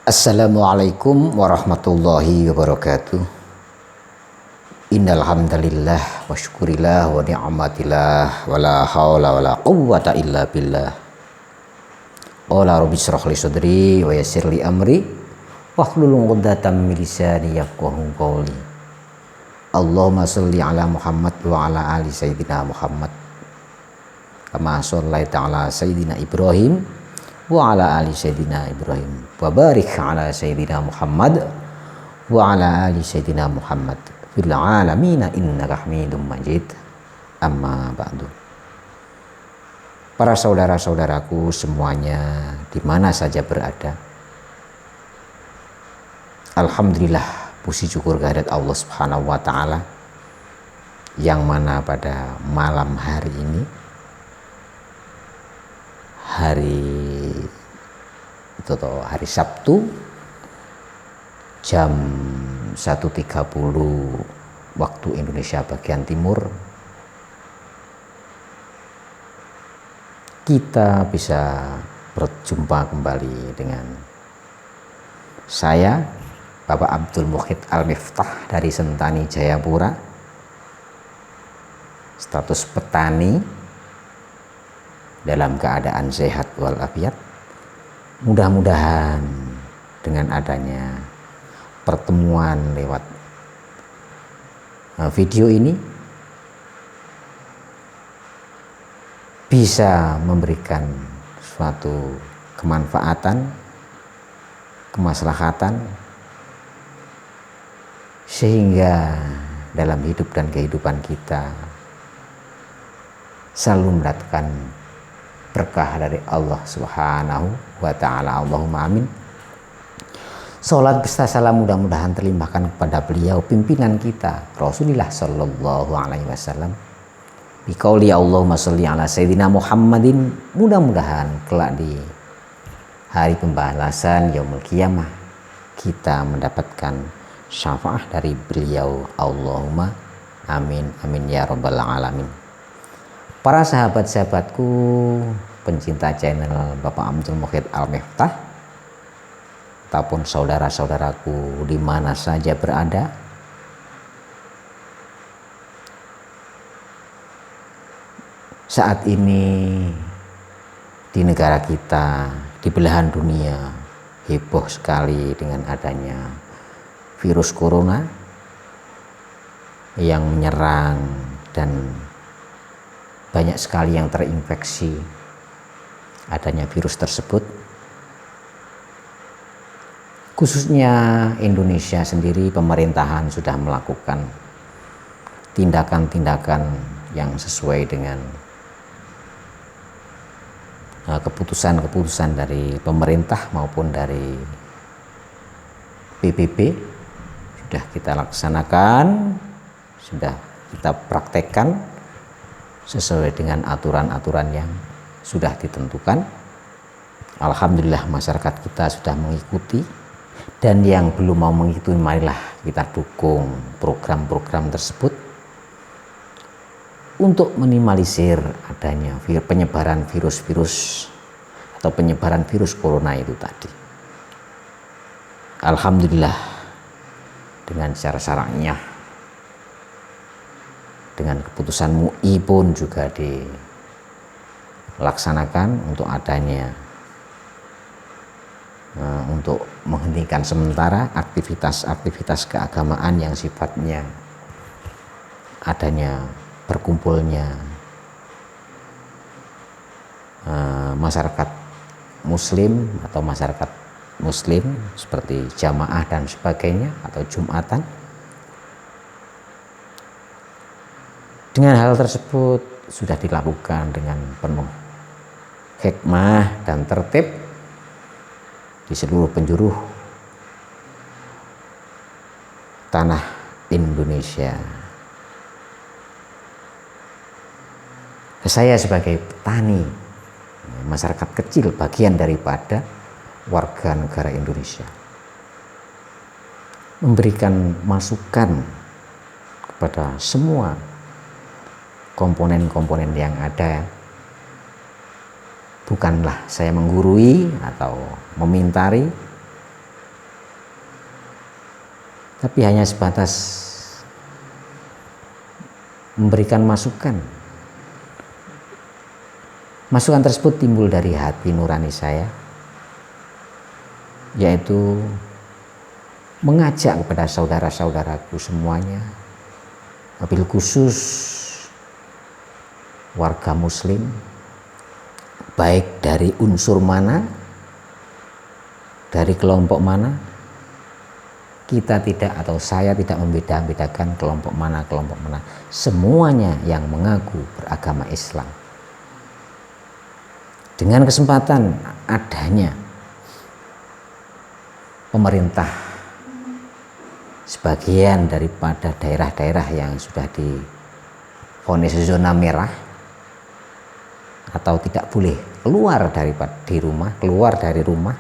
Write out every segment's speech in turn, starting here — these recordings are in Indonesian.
Assalamualaikum warahmatullahi wabarakatuh. Innal hamdalillah wa syukurillah wa ni'matillah wa la haula wa la quwwata illa billah. Qala rabbi shrah li sadri wa yassir li amri wahlul 'uqdatam min lisani yafqahu qawli. Allahumma shalli ala Muhammad wa ala ali sayyidina Muhammad. Kama shallaita ala sayyidina Ibrahim wa ala ali sayyidina Ibrahim wa barik ala sayyidina Muhammad wa ala ali sayyidina Muhammad fil alamin innaka Hamidum Majid. Amma ba'du. Para saudara-saudaraku semuanya di mana saja berada, alhamdulillah, puji syukur kehadirat Allah Subhanahu wa taala yang mana pada malam hari ini, hari Sabtu jam 1.30 waktu Indonesia bagian timur, kita bisa berjumpa kembali dengan saya, Bapak Abdul Mukhid Al-Miftah dari Sentani Jayapura, status petani dalam keadaan sehat walafiat. Mudah-mudahan dengan adanya pertemuan lewat video ini bisa memberikan suatu kemanfaatan, kemaslahatan, sehingga dalam hidup dan kehidupan kita selalu mendapatkan berkah dari Allah Subhanahu wa ta'ala. Allahumma amin. Salat beserta salam mudah-mudahan terlimpahkan kepada beliau, pimpinan kita Rasulullah sallallahu alaihi wasallam. Biqauli Allahumma sholli ala sayyidina Muhammadin. Mudah-mudahan kelak di hari pembalasan yaumul qiyamah kita mendapatkan syafaat dari beliau. Allahumma amin amin ya rabbal alamin. Para sahabat-sahabatku pencinta channel Bapak Abdul Mukhid Al-Miftah ataupun saudara-saudaraku di mana saja berada, saat ini di negara kita, di belahan dunia, heboh sekali dengan adanya virus corona yang menyerang dan banyak sekali yang terinfeksi adanya virus tersebut. Khususnya Indonesia sendiri, pemerintahan sudah melakukan tindakan-tindakan yang sesuai dengan keputusan-keputusan dari pemerintah maupun dari PBB. Sudah kita laksanakan, sudah kita praktekkan sesuai dengan aturan-aturan yang sudah ditentukan. Alhamdulillah masyarakat kita sudah mengikuti, dan yang belum mau mengikuti marilah kita dukung program-program tersebut untuk minimalisir adanya penyebaran virus-virus atau penyebaran virus corona itu tadi. Alhamdulillah dengan syarat-syaratnya, dengan keputusan MUI pun juga dilaksanakan untuk adanya untuk menghentikan sementara aktivitas-aktivitas keagamaan yang sifatnya adanya berkumpulnya masyarakat muslim atau masyarakat muslim seperti jamaah dan sebagainya atau jumatan. Dengan hal tersebut sudah dilakukan dengan penuh hikmah dan tertib di seluruh penjuru tanah Indonesia. Saya sebagai petani, masyarakat kecil, bagian daripada warga negara Indonesia, memberikan masukan kepada semua komponen-komponen yang ada. Bukanlah saya menggurui atau memintari, tapi hanya sebatas memberikan masukan. Masukan tersebut timbul dari hati nurani saya, yaitu mengajak kepada saudara-saudaraku semuanya, wabil khusus warga muslim, baik dari unsur mana, dari kelompok mana, kita tidak atau saya tidak membeda-bedakan kelompok mana, semuanya yang mengaku beragama Islam. Dengan kesempatan adanya pemerintah sebagian daripada daerah-daerah yang sudah divonis zona merah atau tidak boleh keluar dari rumah,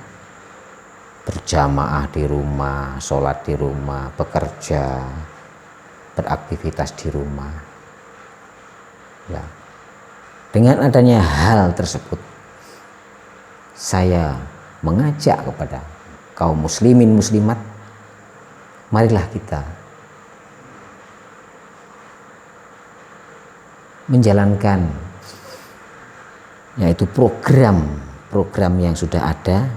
berjamaah di rumah, sholat di rumah, bekerja, beraktivitas di rumah. Ya. Dengan adanya hal tersebut, saya mengajak kepada kaum muslimin muslimat, marilah kita menjalankan yaitu program yang sudah ada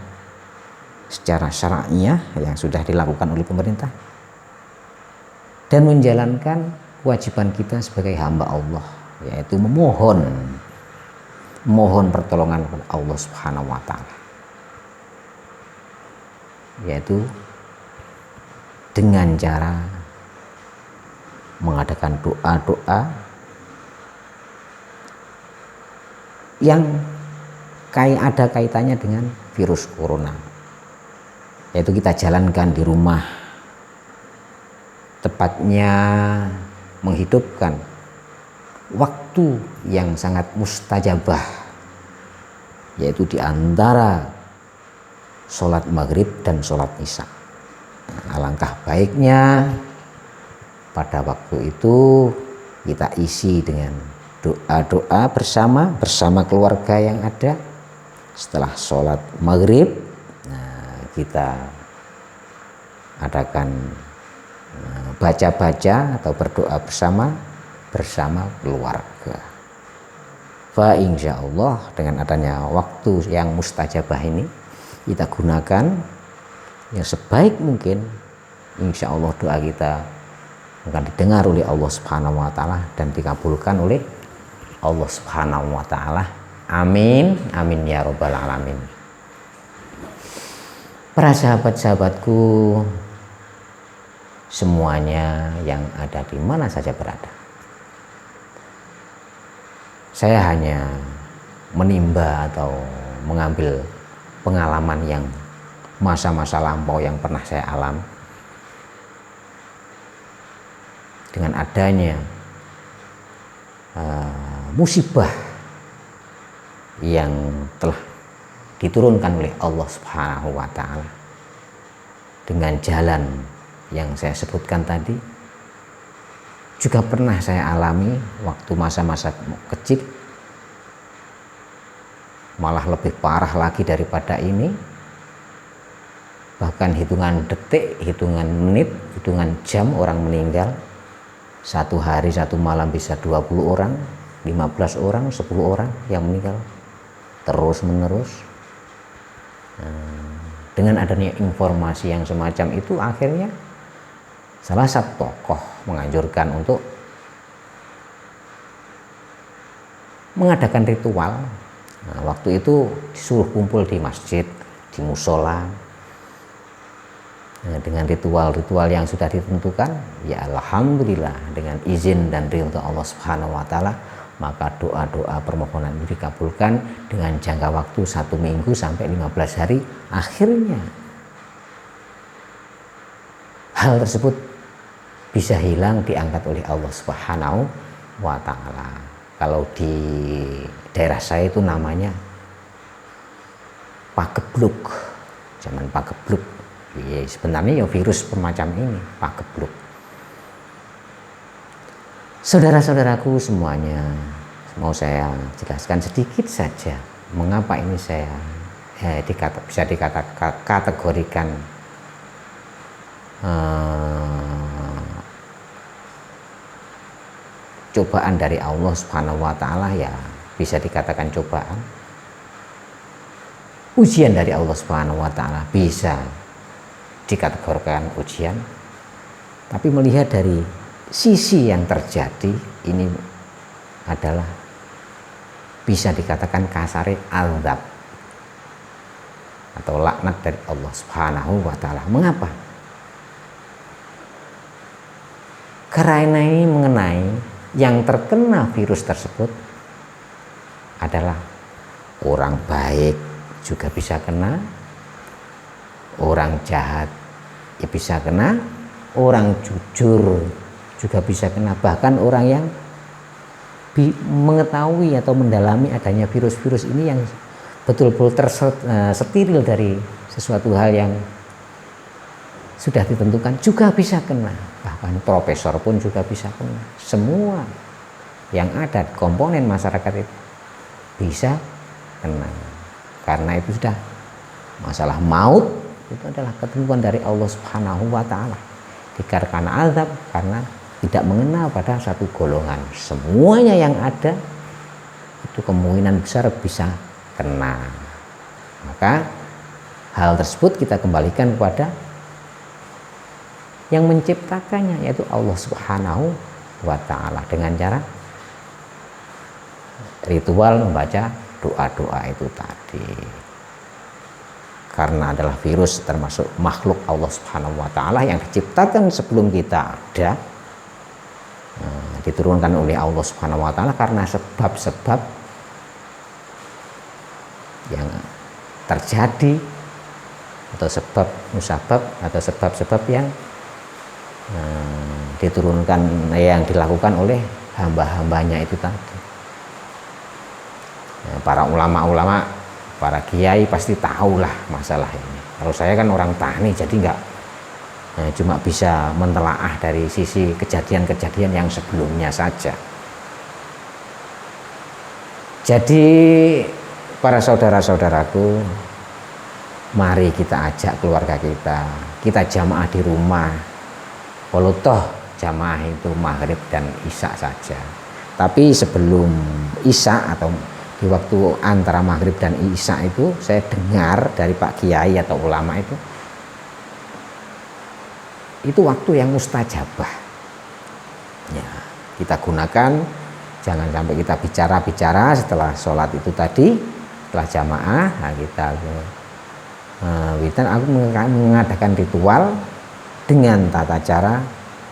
secara syar'iyah yang sudah dilakukan oleh pemerintah, dan menjalankan kewajiban kita sebagai hamba Allah, yaitu memohon pertolongan kepada Allah Subhanahu wa taala, yaitu dengan cara mengadakan doa-doa yang ada kaitannya dengan virus corona, yaitu kita jalankan di rumah, tepatnya menghidupkan waktu yang sangat mustajabah, yaitu di antara sholat maghrib dan sholat isya. Alangkah baiknya pada waktu itu kita isi dengan doa-doa bersama keluarga yang ada. Setelah sholat maghrib, kita adakan baca-baca atau berdoa bersama keluarga. Fa insya Allah dengan adanya waktu yang mustajabah ini kita gunakan yang sebaik mungkin, insya Allah doa kita akan didengar oleh Allah Subhanahu wa taala dan dikabulkan oleh Allah Subhanahu wa taala. Amin, amin ya robbal alamin. Para sahabat-sahabatku semuanya yang ada di mana saja berada, saya hanya menimba atau mengambil pengalaman yang masa-masa lampau yang pernah saya alami. Dengan adanya musibah yang telah diturunkan oleh Allah Subhanahu wa taala dengan jalan yang saya sebutkan tadi, juga pernah saya alami waktu masa-masa kecil, malah lebih parah lagi daripada ini. Bahkan hitungan detik, hitungan menit, hitungan jam orang meninggal. Satu hari satu malam bisa 20 orang, 15 orang, 10 orang yang meninggal terus menerus. Dengan adanya informasi yang semacam itu, akhirnya salah satu tokoh menganjurkan untuk mengadakan ritual. Waktu itu disuruh kumpul di masjid, di musola, dengan ritual-ritual yang sudah ditentukan. Ya alhamdulillah, dengan izin dan ridha Allah Subhanahu wa taala, maka doa-doa permohonan itu dikabulkan dengan jangka waktu 1 minggu sampai 15 hari. Akhirnya hal tersebut bisa hilang, diangkat oleh Allah Subhanahu wa taala. Kalau di daerah saya itu namanya pagebluk, zaman pagebluk. Ya, sebenarnya ya virus semacam ini, pagebluk. Saudara-saudaraku semuanya, mau saya jelaskan sedikit saja mengapa ini saya bisa dikategorikan cobaan dari Allah Subhanahu wa taala, ya bisa dikatakan cobaan. Ujian dari Allah Subhanahu wa taala bisa dikategorikan ujian. Tapi melihat dari sisi yang terjadi, ini adalah bisa dikatakan kasare azab atau laknat dari Allah Subhanahu wa taala. Mengapa? Karena ini mengenai yang terkena virus tersebut adalah orang baik juga bisa kena, orang jahat ya bisa kena, orang jujur juga bisa kena, bahkan orang yang mengetahui atau mendalami adanya virus-virus ini yang betul-betul tersetiril dari sesuatu hal yang sudah ditentukan juga bisa kena, bahkan profesor pun juga bisa kena. Semua yang ada komponen masyarakat itu bisa kena, karena itu sudah masalah maut itu adalah ketentuan dari Allah Subhanahu wa taala. Dikarenakan azab karena tidak mengenal pada satu golongan, semuanya yang ada itu kemungkinan besar bisa kena. Maka hal tersebut kita kembalikan kepada yang menciptakannya, yaitu Allah Subhanahu wa taala, dengan cara ritual membaca doa-doa itu tadi. Karena adalah virus termasuk makhluk Allah Subhanahu wa taala yang diciptakan sebelum kita ada, diturunkan oleh Allah Subhanahu wa taala karena sebab-sebab yang terjadi atau sebab musabab atau sebab-sebab yang diturunkan, yang dilakukan oleh hamba-hambanya itu tadi. Para ulama-ulama, para kiai pasti tahulah masalah ini. Kalau saya kan orang tani, jadi nggak cuma bisa mentelaah dari sisi kejadian-kejadian yang sebelumnya saja. Jadi para saudara-saudaraku, mari kita ajak keluarga kita jamaah di rumah. Walau toh jamaah itu maghrib dan isya saja, tapi sebelum isya atau di waktu antara maghrib dan isya itu saya dengar dari Pak Kiai atau ulama itu waktu yang mustajabah ya, kita gunakan. Jangan sampai kita bicara setelah sholat itu tadi, setelah jamaah. Nah, kita aku mengadakan ritual dengan tata cara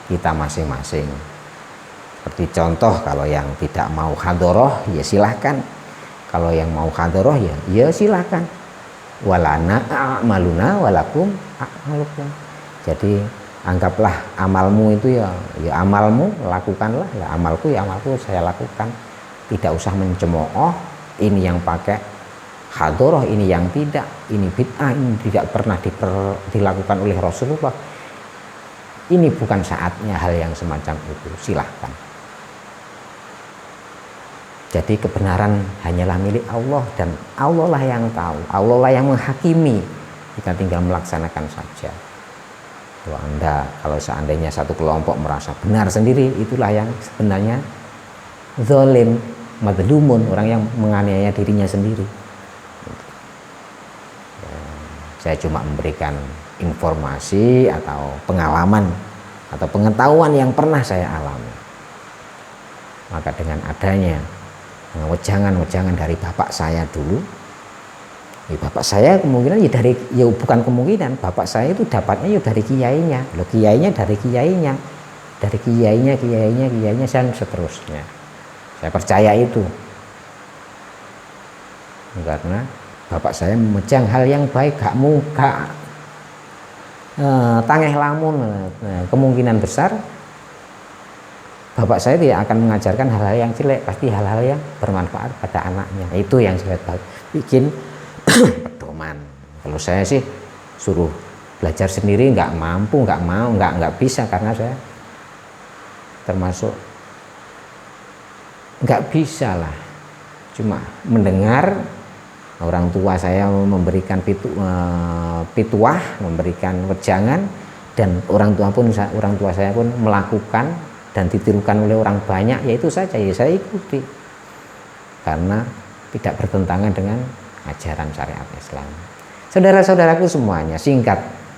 kita masing-masing. Seperti contoh, kalau yang tidak mau hadoroh ya silahkan, kalau yang mau hadoroh ya silahkan. Walana a'maluna walakum a'malukum. Jadi anggaplah amalmu itu ya amalmu, lakukanlah. Ya amalku saya lakukan. Tidak usah mencemooh, ini yang pakai hadoroh, ini yang tidak, ini bid'ah, ini tidak pernah dilakukan oleh Rasulullah. Ini bukan saatnya hal yang semacam itu, silahkan. Jadi kebenaran hanyalah milik Allah, dan Allah lah yang tahu, Allah lah yang menghakimi. Kita tinggal melaksanakan saja. Kalau seandainya satu kelompok merasa benar sendiri, itulah yang sebenarnya zalim, madlumun, orang yang menganiaya dirinya sendiri. Saya cuma memberikan informasi atau pengalaman atau pengetahuan yang pernah saya alami. Maka dengan adanya wejangan-wejangan dari bapak saya dulu, bapak saya kemungkinan bukan kemungkinan, bapak saya itu dapatnya dari kiainya, kiainya dari kiainya, dan seterusnya. Saya percaya itu karena bapak saya memejang hal yang baik, gak tangeh lamun. Kemungkinan besar bapak saya tidak akan mengajarkan hal-hal yang jelek, pasti hal-hal yang bermanfaat pada anaknya. Itu yang saya bikin pedoman. Kalau saya sih suruh belajar sendiri nggak mampu, nggak bisa, karena saya termasuk nggak bisa lah, cuma mendengar orang tua saya memberikan pituah, memberikan wejangan, dan orang tua saya pun melakukan dan ditirukan oleh orang banyak, ya itu saja, ya saya ikuti karena tidak bertentangan dengan ajaran syariat Islam. Saudara-saudaraku semuanya,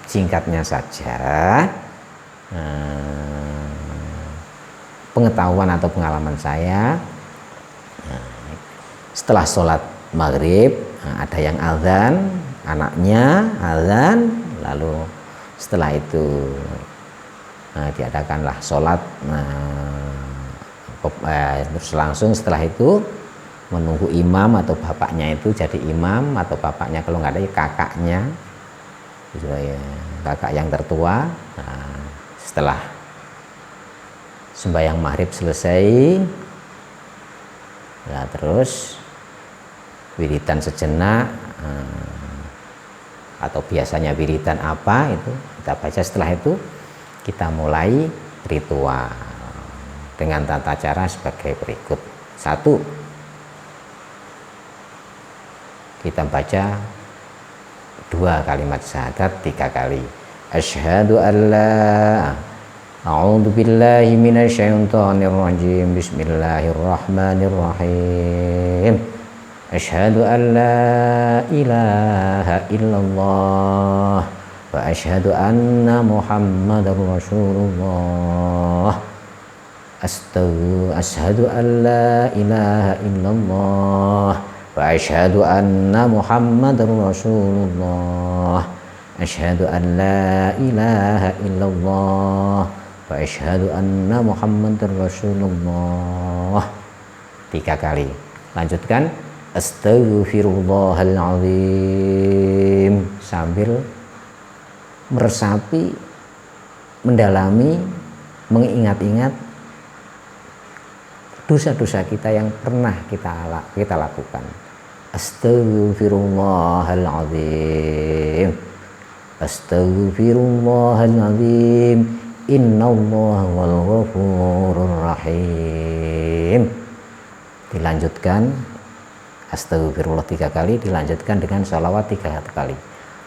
singkatnya saja, pengetahuan atau pengalaman saya, setelah sholat maghrib ada yang azan, anaknya azan, lalu setelah itu diadakanlah sholat, terus langsung setelah itu menunggu imam atau bapaknya itu jadi imam, atau bapaknya kalau nggak ada ya kakaknya, kakak yang tertua. Setelah sembahyang maghrib selesai, ya terus wiridan sejenak, atau biasanya wiridan apa itu kita baca. Setelah itu kita mulai ritual dengan tata cara sebagai berikut. 1, kita baca 2 kalimat syahadat 3 kali. Asyhadu an la a'udzu billahi minasyaitonir rajim. Bismillahirrahmanirrahim. Asyhadu an la ilaha illallah wa asyhadu anna Muhammadar Rasulullah. Asyhadu an la ilaha illallah wa asyhadu anna Muhammadar Rasulullah. Asyhadu an la ilaha illallah wa asyhadu anna Muhammadar Rasulullah. 3 kali. Lanjutkan. Astaghfirullahaladzim, sambil meresapi, mendalami, mengingat-ingat dosa-dosa kita yang pernah kita lakukan. Astaghfirullahaladzim, astaghfirullahaladzim, innallaha wal ghafurur rahim. Dilanjutkan astagfirullah 3 kali, dilanjutkan dengan sholawat 3 kali.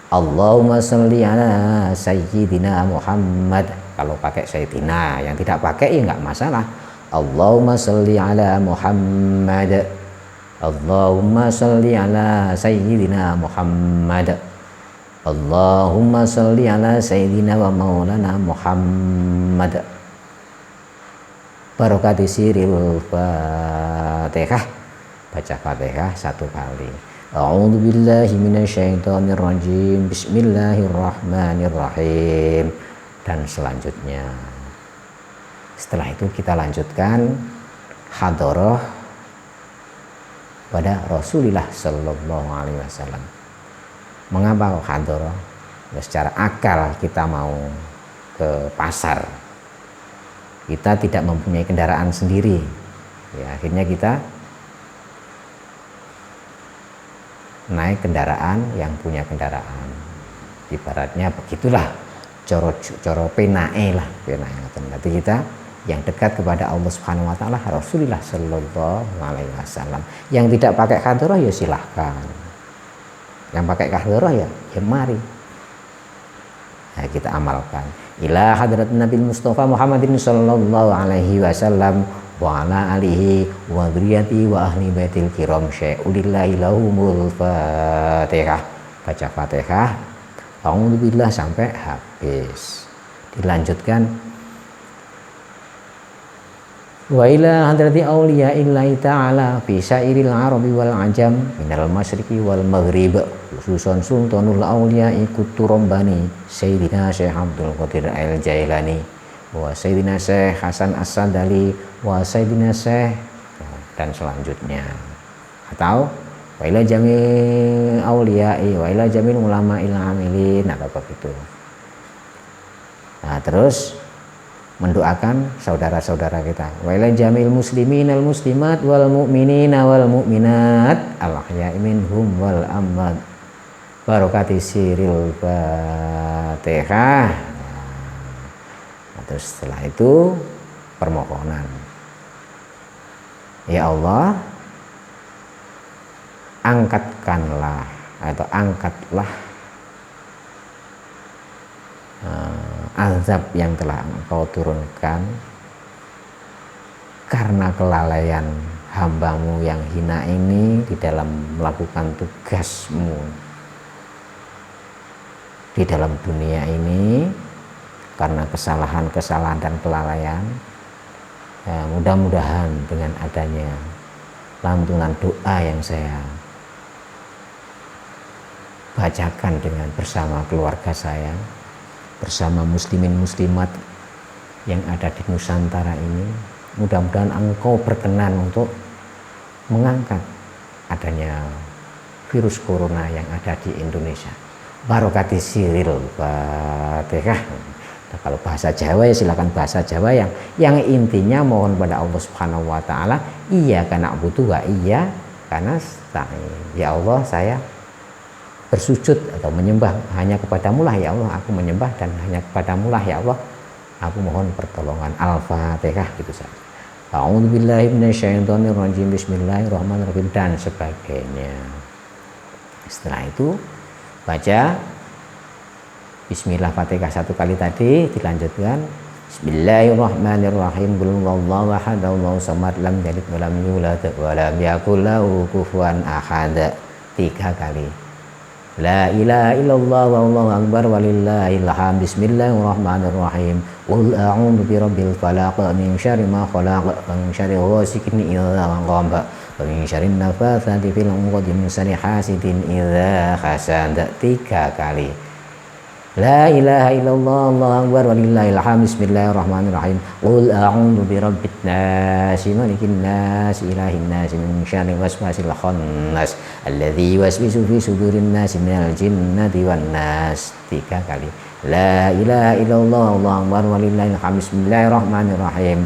Allahumma sholli ala sayyidina Muhammad. Kalau pakai sayyidina, yang tidak pakai ya nggak masalah. Allahumma sholli ala Muhammad. Allahumma sholli ala sayyidina Muhammad. Allahumma sholli ala sayyidina wa maulana Muhammad. Barokati siril Fatihah. Baca Fatihah 1 kali. A'udzu billahi minasyaitonir rajim. Bismillahirrahmanirrahim. Dan selanjutnya. Setelah itu kita lanjutkan hadharah pada Rasulullah sallallahu alaihi wasallam. Mengapa hadharah? Ya, secara akal kita mau ke pasar, kita tidak mempunyai kendaraan sendiri, ya akhirnya kita naik kendaraan yang punya kendaraan. Ibaratnya begitulah, coro penae lah, nanti kita yang dekat kepada Allah Subhanahu wa taala Rasulullah sallallahu alaihi wasallam. Yang tidak pakai hadharah ya silahkan. Yang pakai hadharah ya mari. Nah, kita amalkan. Ila hadrat Nabi Mustafa Muhammadin sallallahu alaihi wasallam wa ala alihi wa dzurriyyati wa ahli baitil kiram syai'ulillahi lahumul Fatihah. Baca Fatihah A'udzubillah sampai habis. Dilanjutkan wa ila hadrati auliya'illahi ta'ala fi sa'iril arabi wal ajam minal masyriqi wal maghrib khususan sultanul auliya'i Quturabbani Sayyidina Syekh Abdul Qadir Al-Jailani wa Sayyidina Syekh Hasan As-Sadali wa Sayyidina Syekh dan selanjutnya, atau wa ila jami' auliya'i wa ila jami' ulama'il amilin atau begitu. Nah, terus mendoakan saudara-saudara kita. Wa ila jamil muslimin al muslimat wal mu'minina wal mu'minat al ahya'i minhum wal amwat. Barokati siril Fatihah. Nah, terus setelah itu permohonan. Ya Allah, angkatkanlah atau angkatlah azab yang telah Engkau turunkan karena kelalaian hambamu yang hina ini di dalam melakukan tugasmu di dalam dunia ini, karena kesalahan-kesalahan dan kelalaian, ya, mudah-mudahan dengan adanya lantunan doa yang saya bacakan dengan bersama keluarga saya, bersama muslimin muslimat yang ada di Nusantara ini, mudah-mudahan engkau berkenan untuk mengangkat adanya virus corona yang ada di Indonesia. Barokati siril Fatihah. Nah, kalau bahasa Jawa ya silakan bahasa Jawa yang intinya mohon pada Allah Subhanahu wa taala, iyyaka na'budu wa iyyaka nasta'in. Ya Allah, saya bersujud atau menyembah hanya kepadamu lah ya Allah, aku menyembah, dan hanya kepadamu lah ya Allah aku mohon pertolongan. Al-Fatihah, gitu saja. A'udzubillahi minasyaitonirrajim, bismillahirrahmanirrahim, dan sebagainya. Setelah itu baca Bismillah Fatihah satu kali tadi, dilanjutkan Bismillahirrahmanirrahim, qul huwallahu ahad, Allahu samad, lam yalid wa lam yulad wa lam yakul lahu kufuwan ahad, 3 kali. La ilaha illallah wallahu akbar walillahil hamd. Bismillahirrahmanirrahim. Qul a'udzu birabbil falaq min syarri ma khalaq wa min syarri ghasiqin idza waqab wa min syarri nafatsati fil 'uqad min syarri hasidin idza hasad, 3 kali. La ilaha illallah wallahu akbar walillahil hamd. Bismillahirrahmanirrahim. Qul a'udzu birabbin nas malikin nas ilahin nas min syarri waswasil khannas alladzi yuwaswisu fi sudurin nas minal jinnati wan nas, 3 kali. La ilaha illallah wallahu akbar walillahil hamd. Bismillahirrahmanirrahim.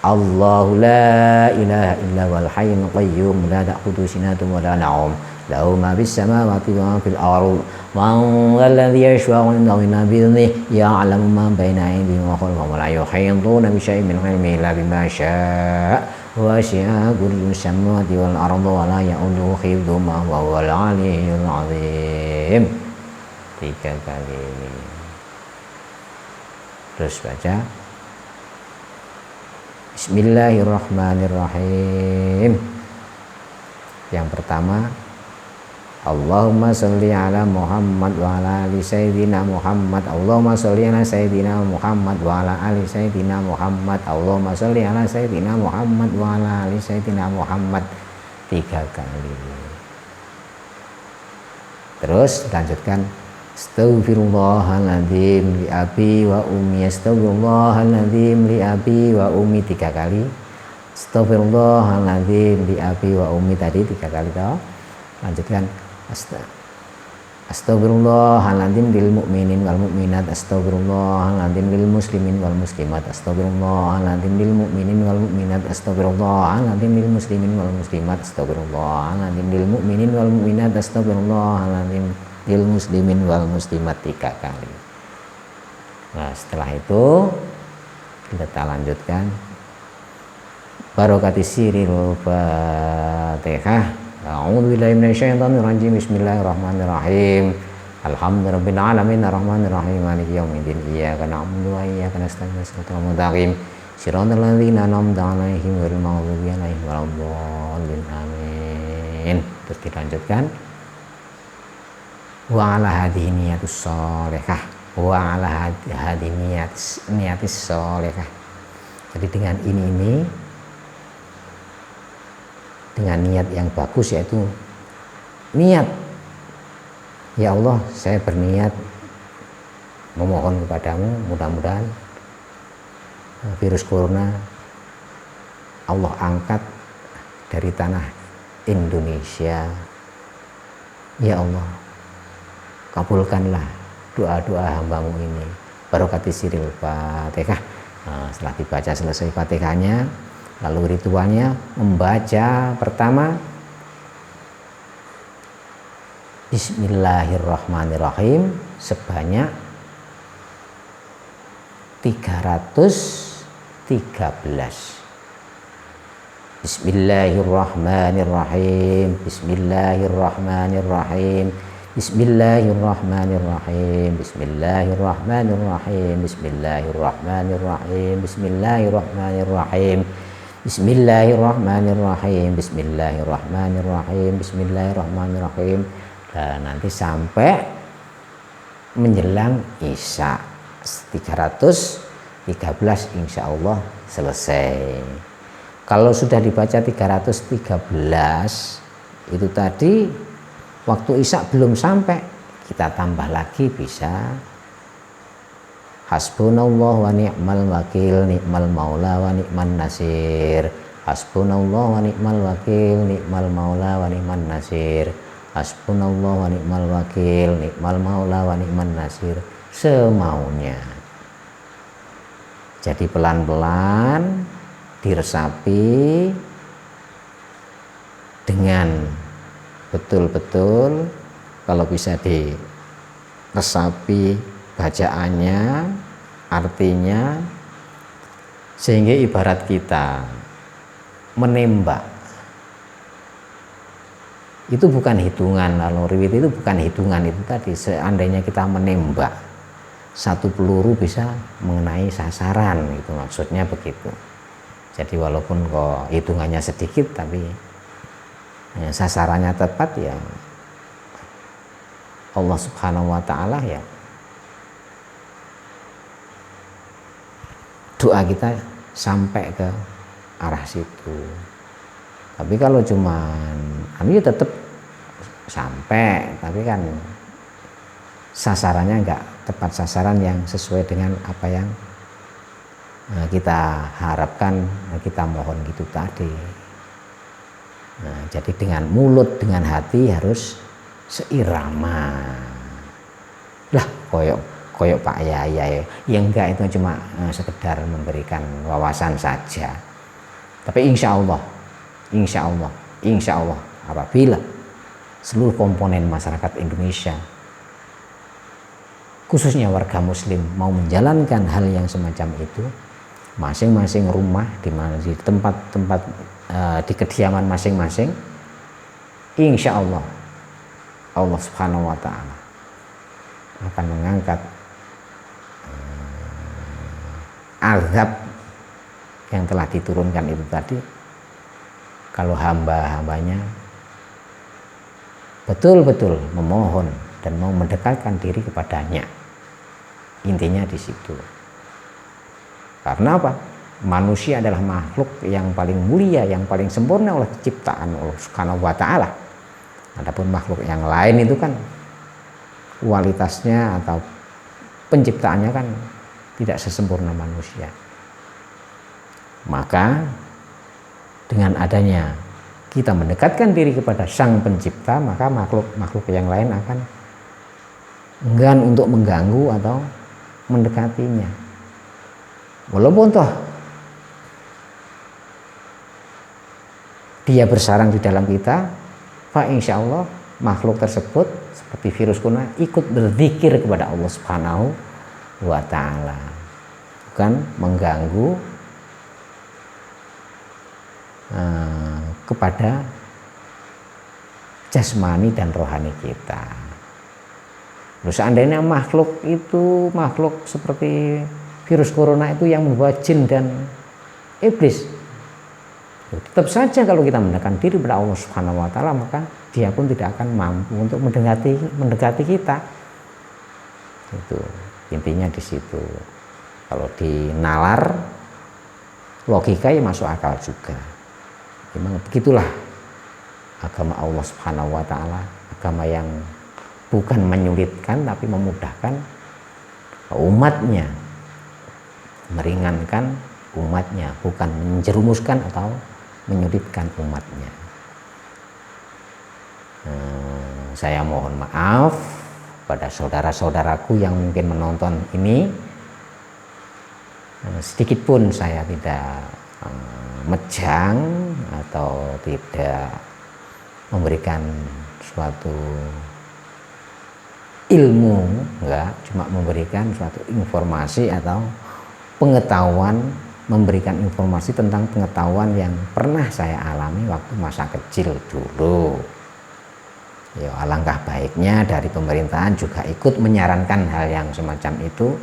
Allahu la ilaha illa huwal hayyul qayyum la ta'khudhuhu sinatun wa la nawm lahu ma fis samawati wa ma fil ardh man alladhi yashfa'u 'indahu illa bi'idhnihi ya'lamu ma bayna aydihim wa khalfahum wa la yuhituna bi shay'in min 'ilmihi illa bima sha'a wasi'a kursiyuhu samawati wal arda wa la ya'uduhu hifdhuhuma wa huwal 'aliyyul 'azim, 3 kali. Terus baca Bismillahirrahmanirrahim. Yang pertama, Allahumma sholli ala Muhammad wa ala ali sayyidina Muhammad. Allahumma sholli ala sayyidina Muhammad wa ala ali sayyidina Muhammad. Allahumma sholli ala sayyidina Muhammad wa ala ali sayyidina Muhammad, 3 kali. Terus lanjutkan Astaghfirullahaladzim li abi wa ummi. Astaghfirullahaladzim li abi wa ummi, 3 kali. Astaghfirullahaladzim li abi wa ummi tadi 3 kali toh. Lanjutkan Astaghfirullahaladzim lil mu'minin wal mu'minat. Astaghfirullahaladzim lil muslimin wal muslimat. Astaghfirullahaladzim lil mu'minin wal mu'minat. Astaghfirullahaladzim lil muslimin wal muslimat. Astaghfirullahaladzim lil mu'minin wal mu'minat. Astaghfirullahaladzim lil muslimin wal muslimat, 3 kali. Nah, setelah itu kita lanjutkan barokati siril Fatihah. A'udzubillahi minasyaitonirrajim. Bismillahirrahmanirrahim. Alhamdulillahirabbil alamin arrahmanirrahim maliki yaumiddin. Iyyaka na'budu wa iyyaka nasta'in ihdinas mustaqim shiratal ladzina an'amta 'alaihim ghairil maghdubi 'alaihim waladdallin. Amin. Terus dilanjutkan wa ala hadhihi niyatus sholihah, wa ala hadhihi niyatis sholihah. Jadi dengan ini dengan niat yang bagus, yaitu niat, ya Allah, saya berniat memohon kepadamu, mudah-mudahan virus corona Allah angkat dari tanah Indonesia. Ya Allah, kabulkanlah doa-doa hambamu ini. Barokati siril Fatihah. Nah, setelah dibaca selesai Fatihahnya, lalu ritualnya membaca pertama Bismillahirrahmanirrahim sebanyak 313. Bismillahirrahmanirrahim. Bismillahirrahmanirrahim. Bismillahirrahmanirrahim. Bismillahirrahmanirrahim. Bismillahirrahmanirrahim. Bismillahirrahmanirrahim. Bismillahirrahmanirrahim, Bismillahirrahmanirrahim, Bismillahirrahmanirrahim, dan nanti sampai menjelang Isya 313 insya Allah selesai. Kalau sudah dibaca 313 itu tadi waktu Isya belum sampai, kita tambah lagi bisa hasbunallah wa ni'mal wakil, ni'mal maula wa ni'man nasir. Hasbunallah wa ni'mal wakil, ni'mal maula wa ni'man nasir. Hasbunallah wa ni'mal wakil, ni'mal maula wa ni'man nasir. Semaunya. Jadi pelan-pelan diresapi dengan betul-betul, kalau bisa diresapi bacaannya, artinya, sehingga ibarat kita menembak itu bukan hitungan. Kalau riwayat itu bukan hitungan, itu tadi seandainya kita menembak satu peluru bisa mengenai sasaran, itu maksudnya begitu. Jadi walaupun kok hitungannya sedikit tapi ya, sasarannya tepat, ya Allah Subhanahu wa Ta'ala, ya doa kita sampai ke arah situ. Tapi kalau cuman kami tetap sampai, tapi kan sasarannya enggak tepat sasaran yang sesuai dengan apa yang kita harapkan, kita mohon gitu tadi. Nah, jadi dengan mulut, dengan hati harus seirama. Lah koyok Pak Yaya ya enggak, itu cuma sekedar memberikan wawasan saja. Tapi insya Allah apabila seluruh komponen masyarakat Indonesia, khususnya warga muslim, mau menjalankan hal yang semacam itu, masing-masing rumah, di tempat-tempat di kediaman masing-masing, insya Allah Allah Subhanahu wa Ta'ala akan mengangkat azab yang telah diturunkan itu tadi, kalau hamba-hambanya betul-betul memohon dan mau mendekatkan diri kepadanya. Intinya di situ. Karena apa? Manusia adalah makhluk yang paling mulia, yang paling sempurna oleh ciptaan Allah Subhanahu wa Ta'ala. Adapun makhluk yang lain itu kan kualitasnya atau penciptaannya kan tidak sesempurna manusia. Maka dengan adanya kita mendekatkan diri kepada Sang Pencipta, maka makhluk-makhluk yang lain akan enggan untuk mengganggu atau mendekatinya. Walaupun toh dia bersarang di dalam kita, fa insya Allah makhluk tersebut seperti virus corona ikut berzikir kepada Allah Subhanahu wa Ta'ala, bukan mengganggu kepada jasmani dan rohani kita. Terus seandainya makhluk seperti virus corona itu yang membawa jin dan iblis, tetap saja kalau kita mendekatkan diri kepada Allah Subhanahu wa Ta'ala, maka dia pun tidak akan mampu untuk mendekati kita. Itu intinya di situ. Kalau dinalar logika ya masuk akal juga. Memang begitulah agama Allah Subhanahu wa Ta'ala, agama yang bukan menyulitkan tapi memudahkan umatnya, meringankan umatnya, bukan menjerumuskan atau menyulitkan umatnya. Saya mohon maaf pada saudara-saudaraku yang mungkin menonton ini, sedikit pun saya tidak mejang atau tidak memberikan suatu ilmu, enggak, cuma memberikan suatu informasi atau pengetahuan, memberikan informasi tentang pengetahuan yang pernah saya alami waktu masa kecil dulu. Ya, alangkah baiknya dari pemerintahan juga ikut menyarankan hal yang semacam itu.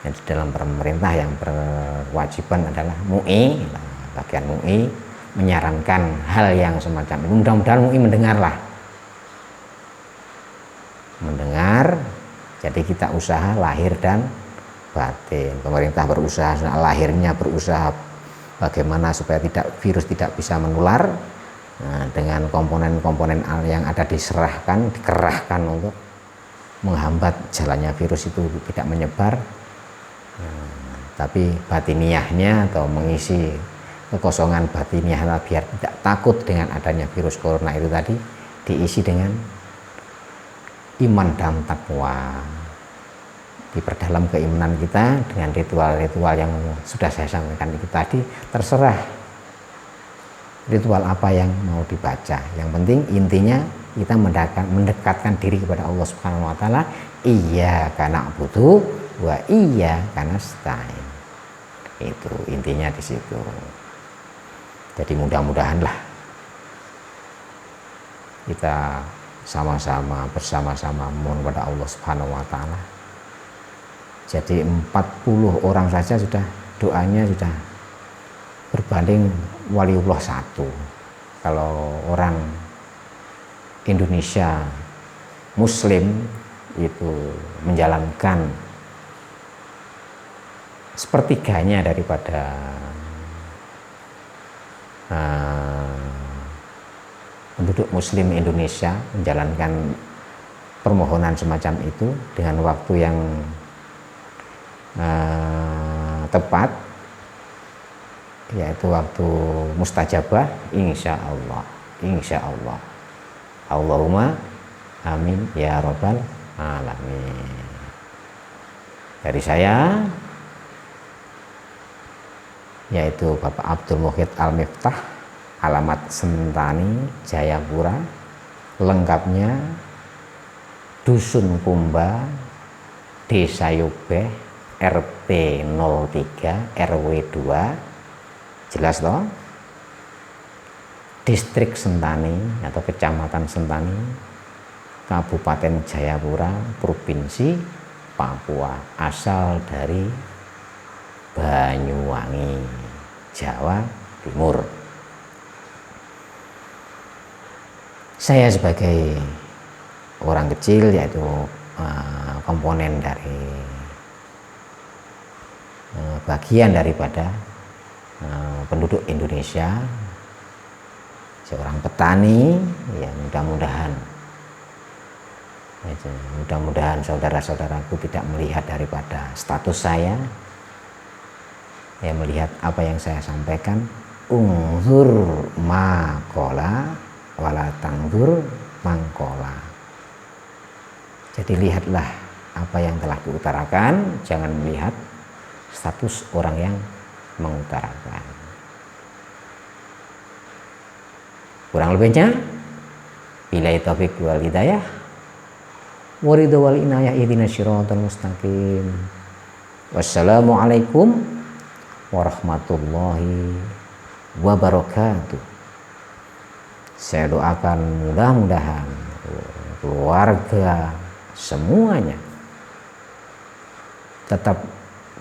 Jadi dalam pemerintah yang berwajiban adalah MUI, bagian MUI menyarankan hal yang semacam itu. Mudah-mudahan MUI mendengar. Jadi kita usaha lahir dan batin. Pemerintah berusaha lahirnya, berusaha bagaimana supaya virus tidak bisa menular. Nah, dengan komponen-komponen yang ada dikerahkan untuk menghambat jalannya virus itu tidak menyebar. Tapi batiniahnya atau mengisi kekosongan batiniah biar tidak takut dengan adanya virus corona itu tadi diisi dengan iman dan takwa. Diperdalam keimanan kita dengan ritual-ritual yang sudah saya sampaikan itu tadi. Terserah ritual apa yang mau dibaca. Yang penting intinya kita mendekatkan diri kepada Allah Subhanahu wa taala. Iyyaka na'budu wa iyyaka nasta'in. Itu intinya di situ. Jadi mudah-mudahanlah kita bersama-sama mohon kepada Allah Subhanahu wa taala. Jadi 40 orang saja sudah doanya sudah berbanding waliullah 1. Kalau orang Indonesia Muslim itu menjalankan sepertiganya daripada penduduk Muslim Indonesia menjalankan permohonan semacam itu dengan waktu yang tepat, yaitu waktu mustajabah, insya Allah. Allahumma amin ya robbal alamin. Dari saya, yaitu Bapak Abdul Muhid Al-Miftah, alamat Sentani, Jayapura, lengkapnya Dusun Kumba, Desa Yubeh, RT 03 RW 2, jelas toh? Distrik Sentani atau Kecamatan Sentani, Kabupaten Jayapura, Provinsi Papua, asal dari Banyuwangi, Jawa Timur. Saya sebagai orang kecil, yaitu komponen dari bagian daripada penduduk Indonesia, seorang petani, ya mudah-mudahan saudara-saudaraku tidak melihat daripada status saya, ya melihat apa yang saya sampaikan. Unzur maqala wala tangzur mangkola. Jadi lihatlah apa yang telah diutarakan, jangan melihat status orang yang mengutarakan. Kurang lebihnya, billahi taufiq wal hidayah, waridho wal inayah, ihdinas siratal mustaqim. Wassalamualaikum warahmatullahi wabarakatuh. Saya doakan mudah-mudahan keluarga semuanya tetap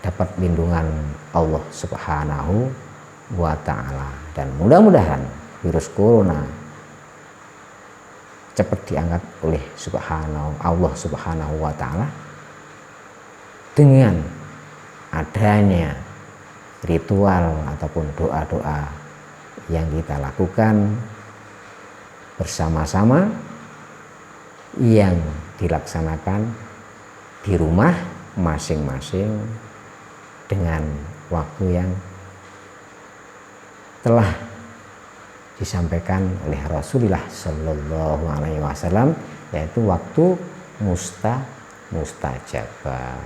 dapat lindungan Allah Subhanahu wa ta'ala, dan mudah-mudahan virus corona cepat diangkat oleh Allah Subhanahu wa ta'ala dengan adanya ritual ataupun doa-doa yang kita lakukan bersama-sama, yang dilaksanakan di rumah masing-masing dengan waktu yang telah disampaikan oleh Rasulullah Shallallahu Alaihi Wasallam, yaitu waktu mustajabah.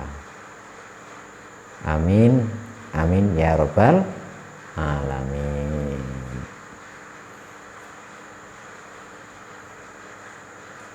Amin, amin ya robbal alamin.